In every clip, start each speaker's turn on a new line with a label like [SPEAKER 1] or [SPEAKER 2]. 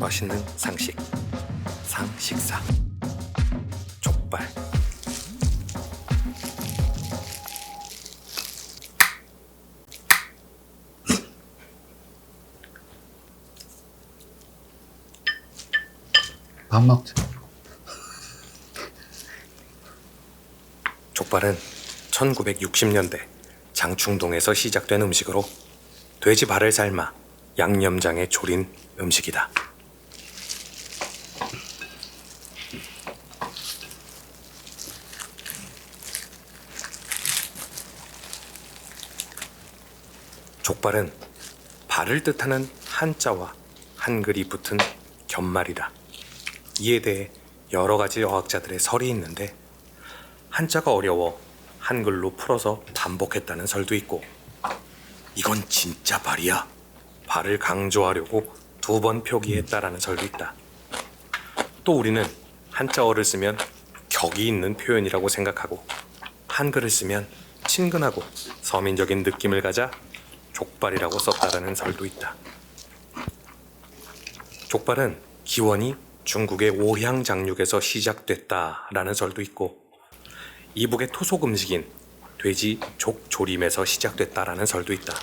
[SPEAKER 1] 맛있는 상식, 상식사, 족발.
[SPEAKER 2] 밥 먹자.
[SPEAKER 1] 족발은 1960년대 장충동에서 시작된 음식으로 돼지 발을 삶아 양념장에 졸인 음식이다. 족발은 발을 뜻하는 한자와 한글이 붙은 겹말이다. 이에 대해 여러 가지 어학자들의 설이 있는데, 한자가 어려워 한글로 풀어서 반복했다는 설도 있고, 이건 진짜 발이야, 발을 강조하려고 2번 표기했다라는 설도 있다. 또 우리는 한자어를 쓰면 격이 있는 표현이라고 생각하고, 한글을 쓰면 친근하고 서민적인 느낌을 가자 족발이라고 썼다라는 설도 있다. 족발은 기원이 중국의 오향 장육에서 시작됐다라는 설도 있고, 이북의 토속 음식인 돼지 족조림에서 시작됐다라는 설도 있다.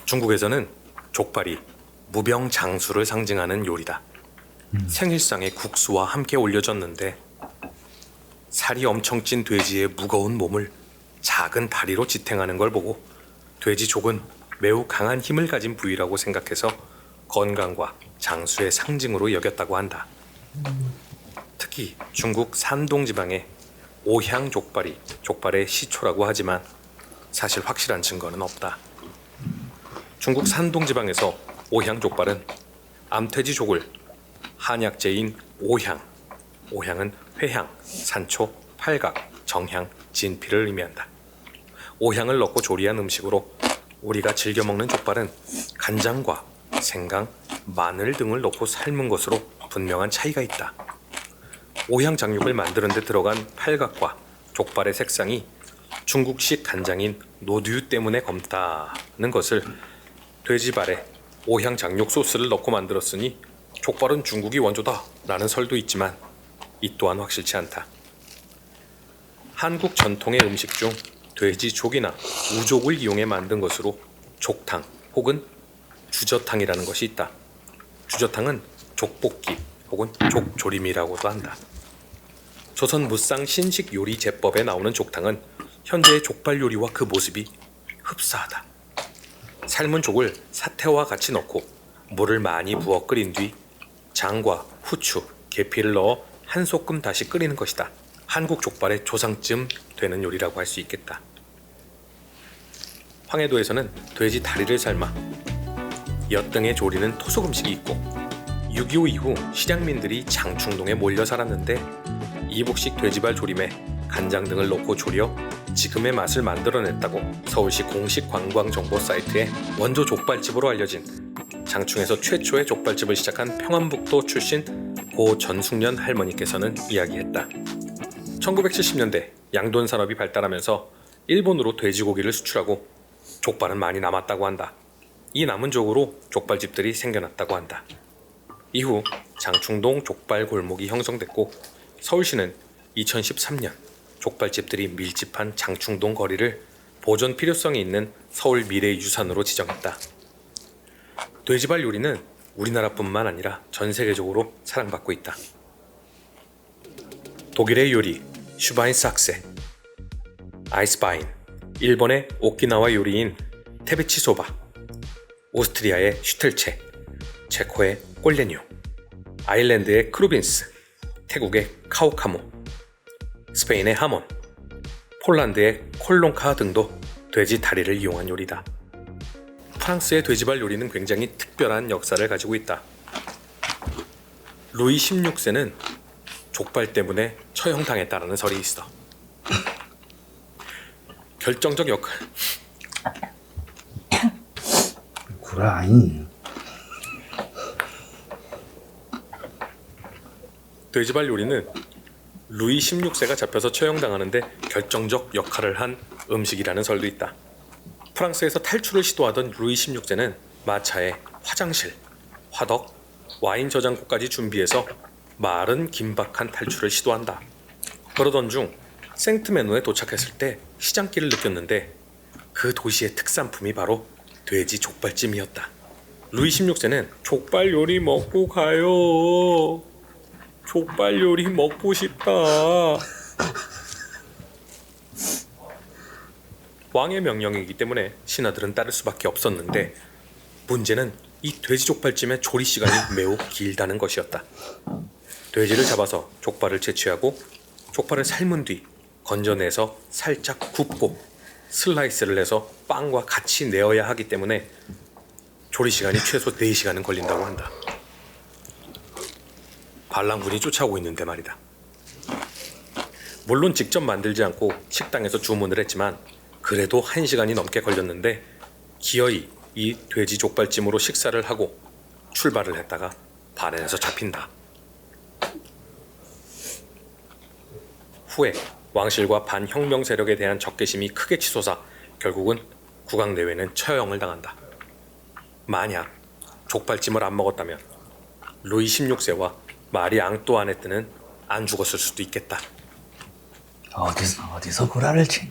[SPEAKER 1] 중국에서는 족발이 무병장수를 상징하는 요리다. 생일상에 국수와 함께 올려졌는데, 살이 엄청 찐 돼지의 무거운 몸을 작은 다리로 지탱하는 걸 보고 돼지족은 매우 강한 힘을 가진 부위라고 생각해서 건강과 장수의 상징으로 여겼다고 한다. 특히 중국 산동 지방의 오향 족발이 족발의 시초라고 하지만 사실 확실한 증거는 없다. 중국 산동 지방에서 오향 족발은 암돼지족을 한약재인 오향, 오향은 회향, 산초, 팔각, 정향, 진피를 의미한다. 오향을 넣고 조리한 음식으로 우리가 즐겨 먹는 족발은 간장과 생강, 마늘 등을 넣고 삶은 것으로 분명한 차이가 있다. 오향 장육을 만드는 데 들어간 팔각과 족발의 색상이 중국식 간장인 노두유 때문에 검다는 것을 돼지발에 오향 장육 소스를 넣고 만들었으니 족발은 중국이 원조다 라는 설도 있지만, 이 또한 확실치 않다. 한국 전통의 음식 중 돼지족이나 우족을 이용해 만든 것으로 족탕 혹은 주저탕이라는 것이 있다. 주저탕은 족볶이 혹은 족조림이라고도 한다. 조선 무쌍 신식 요리 제법에 나오는 족탕은 현재의 족발 요리와 그 모습이 흡사하다. 삶은 족을 사태와 같이 넣고 물을 많이 부어 끓인 뒤 장과 후추, 계피를 넣어 한 소끔 다시 끓이는 것이다. 한국 족발의 조상쯤 되는 요리라고 할 수 있겠다. 황해도에서는 돼지 다리를 삶아 엿등에 조리는 토속 음식이 있고, 6.25 이후 실향민들이 장충동에 몰려 살았는데 이북식 돼지발 조림에 간장 등을 넣고 졸여 지금의 맛을 만들어냈다고 서울시 공식 관광 정보 사이트에 원조 족발집으로 알려진 장충에서 최초의 족발집을 시작한 평안북도 출신 고 전숙련 할머니께서는 이야기했다. 1970년대 양돈 산업이 발달하면서 일본으로 돼지고기를 수출하고 족발은 많이 남았다고 한다. 이 남은 족으로 족발집들이 생겨났다고 한다. 이후 장충동 족발 골목이 형성됐고, 서울시는 2013년 족발집들이 밀집한 장충동 거리를 보존 필요성이 있는 서울 미래유산으로 지정했다. 돼지발 요리는 우리나라뿐만 아니라 전 세계적으로 사랑받고 있다. 독일의 요리 슈바인삭세, 아이스바인, 일본의 오키나와 요리인 테베치 소바, 오스트리아의 슈텔체, 체코의 꼴레뉴, 아일랜드의 크루빈스, 태국의 카오카모, 스페인의 하몬, 폴란드의 콜롱카 등도 돼지 다리를 이용한 요리다. 프랑스의 돼지발 요리는 굉장히 특별한 역사를 가지고 있다. 루이 16세는 족발 때문에 처형당했다는 설이 있어. 결정적 역할.
[SPEAKER 2] 구라이.
[SPEAKER 1] 돼지발 요리는 루이 16세가 잡혀서 처형당하는데 결정적 역할을 한 음식이라는 설도 있다. 프랑스에서 탈출을 시도하던 루이 16세는 마차에 화장실, 화덕, 와인 저장고까지 준비해서 마을은 긴박한 탈출을 시도한다. 그러던 중 생트메누에 도착했을 때 시장길을 느꼈는데 그 도시의 특산품이 바로 돼지 족발찜이었다. 루이 16세는 족발 요리 먹고 가요. 족발 요리 먹고 싶다. 왕의 명령이기 때문에 신하들은 따를 수밖에 없었는데 문제는 이 돼지 족발찜의 조리 시간이 매우 길다는 것이었다. 돼지를 잡아서 족발을 채취하고 족발을 삶은 뒤 건져내서 살짝 굽고 슬라이스를 해서 빵과 같이 내어야 하기 때문에 조리 시간이 최소 4시간은 걸린다고 한다. 반란군이 쫓아오고 있는데 말이다. 물론 직접 만들지 않고 식당에서 주문을 했지만 그래도 1시간이 넘게 걸렸는데 기어이 이 돼지 족발찜으로 식사를 하고 출발을 했다가 반해에서 잡힌다. 후에 왕실과 반혁명 세력에 대한 적개심이 크게 치솟아 결국은 국왕내외는 처형을 당한다. 만약 족발찜을 안 먹었다면 루이 16세와 마리 앙뚜아네트는 안 죽었을 수도 있겠다.
[SPEAKER 2] 어디서 구라를 치니?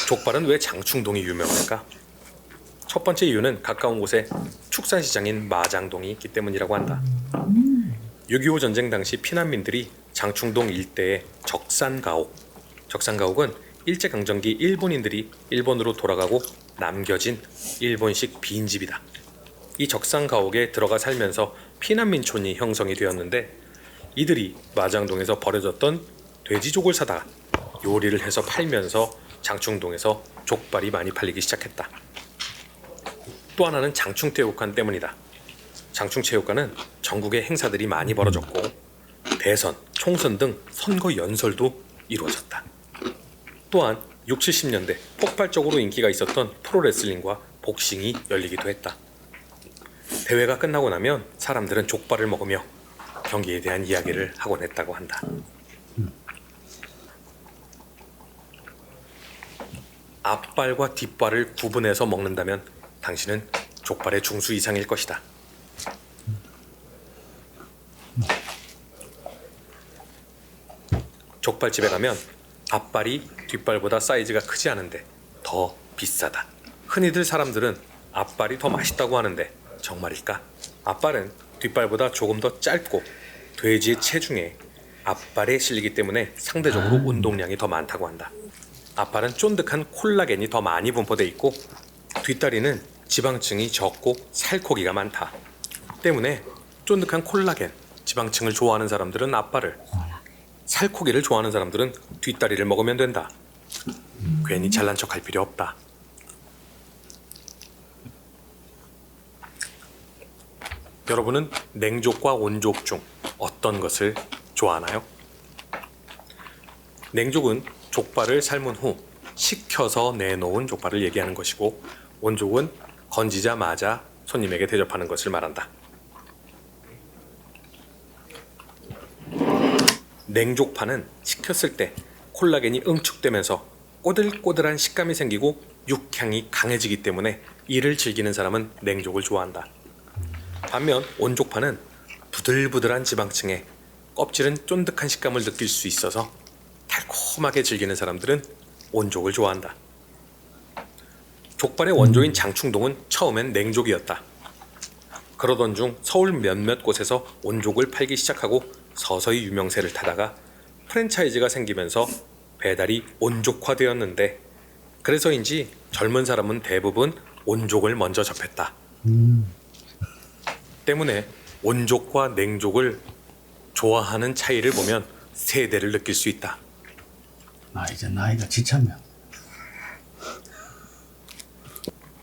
[SPEAKER 1] 족발은 왜 장충동이 유명할까? 첫 번째 이유는 가까운 곳에 축산시장인 마장동이 있기 때문이라고 한다. 6.25 전쟁 당시 피난민들이 장충동 일대의 적산가옥은 일제강점기 일본인들이 일본으로 돌아가고 남겨진 일본식 빈집이다. 이 적산가옥에 들어가 살면서 피난민촌이 형성이 되었는데 이들이 마장동에서 버려졌던 돼지족을 사다가 요리를 해서 팔면서 장충동에서 족발이 많이 팔리기 시작했다. 또 하나는 장충체육관 때문이다. 장충체육관은 전국에 행사들이 많이 벌어졌고 대선, 총선 등 선거 연설도 이루어졌다. 또한 60, 70년대 폭발적으로 인기가 있었던 프로레슬링과 복싱이 열리기도 했다. 대회가 끝나고 나면 사람들은 족발을 먹으며 경기에 대한 이야기를 하곤 했다고 한다. 앞발과 뒷발을 구분해서 먹는다면 당신은 족발의 중수 이상일 것이다. 족발집에 가면 앞발이 뒷발보다 사이즈가 크지 않은데 더 비싸다. 흔히들 사람들은 앞발이 더 맛있다고 하는데 정말일까? 앞발은 뒷발보다 조금 더 짧고 돼지의 체중에 앞발에 실리기 때문에 상대적으로 운동량이 더 많다고 한다. 앞발은 쫀득한 콜라겐이 더 많이 분포돼 있고 뒷다리는 지방층이 적고 살코기가 많다. 때문에 쫀득한 콜라겐, 지방층을 좋아하는 사람들은 앞발을, 살코기를 좋아하는 사람들은 뒷다리를 먹으면 된다. 괜히 잘난 척 할 필요 없다. 여러분은 냉족과 온족 중 어떤 것을 좋아하나요? 냉족은 족발을 삶은 후 식혀서 내놓은 족발을 얘기하는 것이고 온족은 건지자마자 손님에게 대접하는 것을 말한다. 냉족파는 식혔을 때 콜라겐이 응축되면서 꼬들꼬들한 식감이 생기고 육향이 강해지기 때문에 이를 즐기는 사람은 냉족을 좋아한다. 반면 온족파는 부들부들한 지방층에 껍질은 쫀득한 식감을 느낄 수 있어서 달콤하게 즐기는 사람들은 온족을 좋아한다. 족발의 원조인 장충동은 처음엔 냉족이었다. 그러던 중 서울 몇몇 곳에서 온족을 팔기 시작하고 서서히 유명세를 타다가 프랜차이즈가 생기면서 배달이 온족화되었는데 그래서인지 젊은 사람은 대부분 온족을 먼저 접했다. 때문에 온족과 냉족을 좋아하는 차이를 보면 세대를 느낄 수 있다.
[SPEAKER 2] 이제 나이가 지쳤네.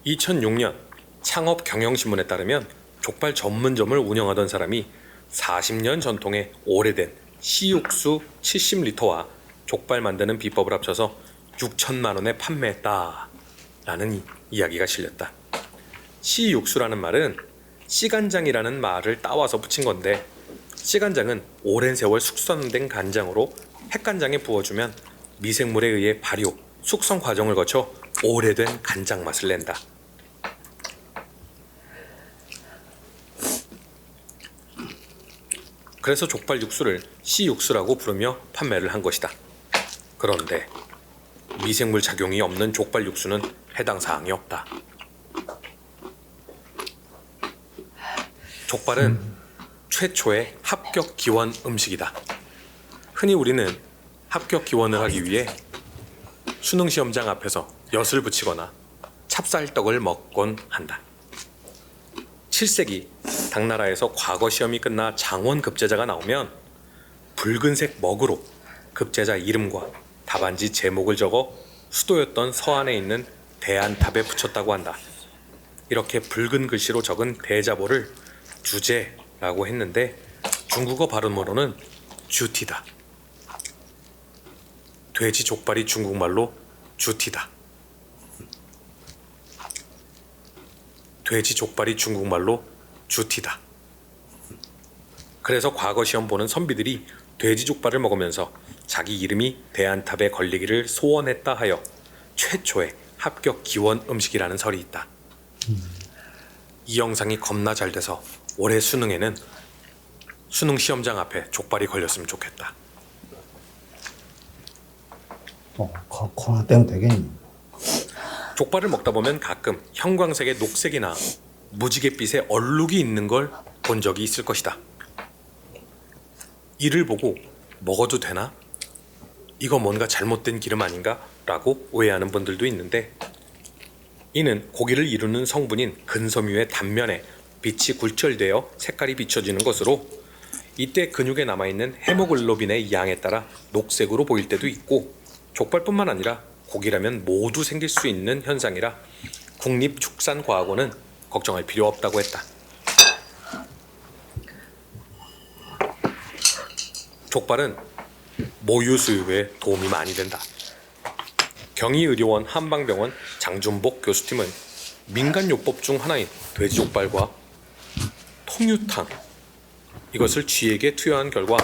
[SPEAKER 1] 2006년 창업경영신문에 따르면 족발 전문점을 운영하던 사람이 40년 전통의 오래된 씨육수 70리터와 족발 만드는 비법을 합쳐서 6천만 원에 판매했다라는 이야기가 실렸다. 씨육수라는 말은 씨간장이라는 말을 따와서 붙인 건데 씨간장은 오랜 세월 숙성된 간장으로 핵간장에 부어주면 미생물에 의해 발효, 숙성 과정을 거쳐 오래된 간장 맛을 낸다. 그래서 족발 육수를 씨육수라고 부르며 판매를 한 것이다. 그런데 미생물 작용이 없는 족발 육수는 해당 사항이 없다. 족발은 최초의 합격 기원 음식이다. 흔히 우리는 합격 기원을 하기 위해 수능 시험장 앞에서 엿을 붙이거나 찹쌀떡을 먹곤 한다. 7세기 당나라에서 과거 시험이 끝나 장원 급제자가 나오면 붉은색 먹으로 급제자 이름과 답안지 제목을 적어 수도였던 서안에 있는 대안탑에 붙였다고 한다. 이렇게 붉은 글씨로 적은 대자보를 주제라고 했는데 중국어 발음으로는 주티다. 돼지 족발이 중국말로 주티다. 돼지 족발이 중국말로 주티다. 그래서 과거 시험 보는 선비들이 돼지 족발을 먹으면서 자기 이름이 대안탑에 걸리기를 소원했다 하여 최초의 합격 기원 음식이라는 설이 있다. 이 영상이 겁나 잘 돼서 올해 수능에는 수능 시험장 앞에 족발이 걸렸으면 좋겠다.
[SPEAKER 2] 코로나 때문에 되겠니?
[SPEAKER 1] 족발을 먹다 보면 가끔 형광색의 녹색이나 무지갯빛의 얼룩이 있는 걸 본 적이 있을 것이다. 이를 보고 먹어도 되나? 이거 뭔가 잘못된 기름 아닌가? 라고 오해하는 분들도 있는데 이는 고기를 이루는 성분인 근섬유의 단면에 빛이 굴절되어 색깔이 비춰지는 것으로 이때 근육에 남아있는 헤모글로빈의 양에 따라 녹색으로 보일 때도 있고 족발뿐만 아니라 고기라면 모두 생길 수 있는 현상이라 국립축산과학원은 걱정할 필요 없다고 했다. 족발은 모유 수유에 도움이 많이 된다. 경희의료원 한방병원 장준복 교수팀은 민간요법 중 하나인 돼지족발과 통유탕 이것을 쥐에게 투여한 결과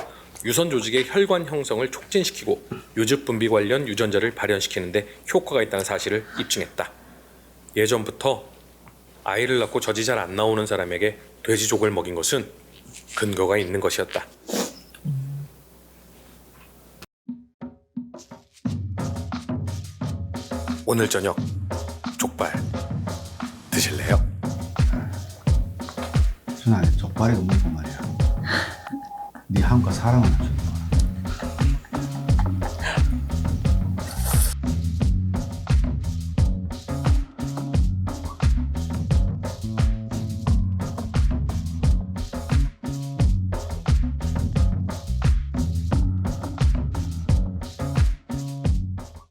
[SPEAKER 1] 유선 조직의 혈관 형성을 촉진시키고 요즙 분비 관련 유전자를 발현시키는데 효과가 있다는 사실을 입증했다. 예전부터 아이를 낳고 젖이 잘 안 나오는 사람에게 돼지족을 먹인 것은 근거가 있는 것이었다. 오늘 저녁 족발 드실래요?
[SPEAKER 2] 준아, 족발이가 먹고 말이야. 네 한과 사랑을 줘.